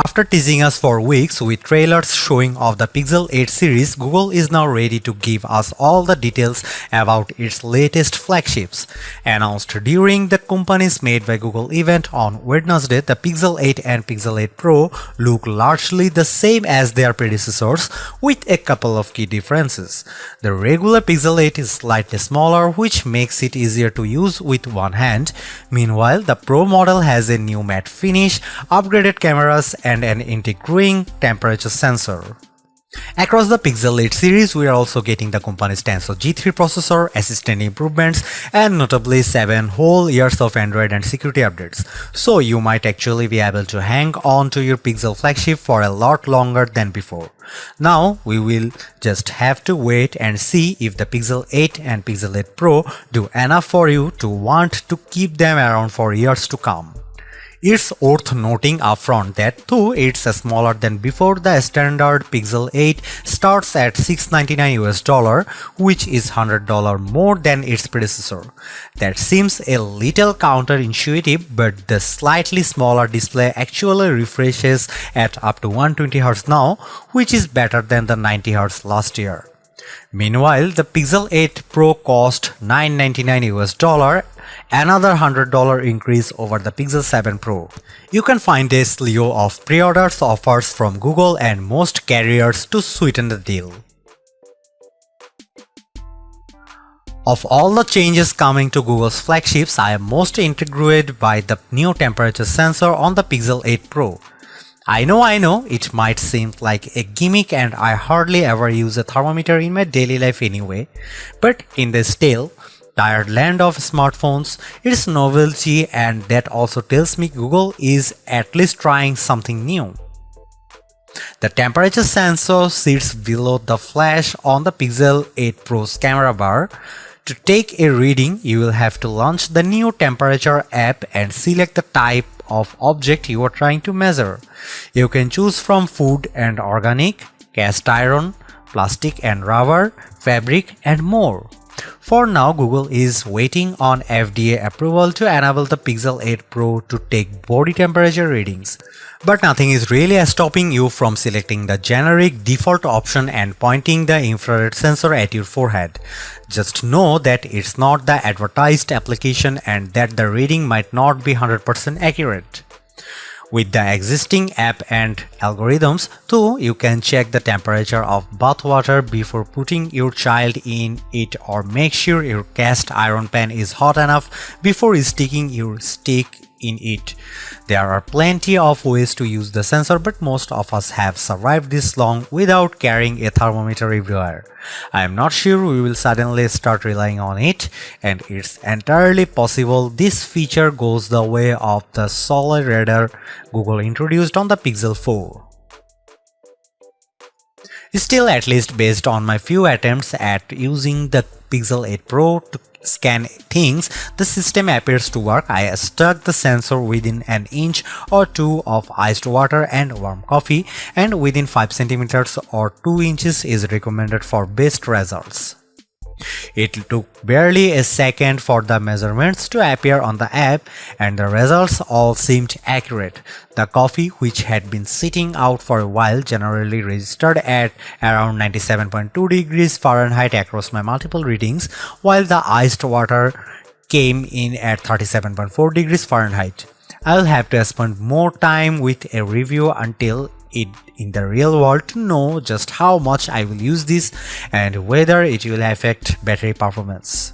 After teasing us for weeks with trailers showing off the Pixel 8 series, Google is now ready to give us all the details about its latest flagships. Announced during the company's Made by Google event on Wednesday, the Pixel 8 and Pixel 8 Pro look largely the same as their predecessors, with a couple of key differences. The regular Pixel 8 is slightly smaller, which makes it easier to use with one hand. Meanwhile, the Pro model has a new matte finish, upgraded cameras, and an integrating temperature sensor. Across the Pixel 8 series, we are also getting the company's Tensor G3 processor, assistant improvements, and notably 7 whole years of Android and security updates. So you might actually be able to hang on to your Pixel flagship for a lot longer than before. Now we will just have to wait and see if the Pixel 8 and Pixel 8 Pro do enough for you to want to keep them around for years to come. It's worth noting upfront that though it's smaller than before, the standard Pixel 8 starts at $699 which is $100 more than its predecessor. That seems a little counterintuitive, but the slightly smaller display actually refreshes at up to 120Hz now, which is better than the 90Hz last year. Meanwhile, the Pixel 8 Pro cost $999, another $100 increase over the Pixel 7 Pro. You can find a slew of pre-orders offers from Google and most carriers to sweeten the deal. Of all the changes coming to Google's flagships, I am most intrigued by the new temperature sensor on the Pixel 8 Pro. I know, it might seem like a gimmick and I hardly ever use a thermometer in my daily life anyway, but in this still tired land of smartphones, it's novelty, and that also tells me Google is at least trying something new. The temperature sensor sits below the flash on the Pixel 8 Pro's camera bar. To take a reading, you will have to launch the new temperature app and select the type of object you are trying to measure. You can choose from food and organic, cast iron, plastic and rubber, fabric, and more. For now, Google is waiting on FDA approval to enable the Pixel 8 Pro to take body temperature readings. But nothing is really stopping you from selecting the generic default option and pointing the infrared sensor at your forehead. Just know that it's not the advertised application and that the reading might not be 100% accurate. With the existing app and algorithms, too, you can check the temperature of bath water before putting your child in it, or make sure your cast iron pan is hot enough before sticking your stick in it. There are plenty of ways to use the sensor, but most of us have survived this long without carrying a thermometer everywhere. I am not sure we will suddenly start relying on it, and it's entirely possible this feature goes the way of the solid radar Google introduced on the Pixel 4. Still, at least based on my few attempts at using the Pixel 8 Pro to scan things, the system appears to work. I stuck the sensor within an inch or two of iced water and warm coffee, and within 5 cm or 2 inches is recommended for best results. It took barely a second for the measurements to appear on the app, and the results all seemed accurate. The coffee, which had been sitting out for a while, generally registered at around 97.2 degrees Fahrenheit across my multiple readings, while the iced water came in at 37.4 degrees Fahrenheit. I'll have to spend more time with a review until in the real world to know just how much I will use this and whether it will affect battery performance.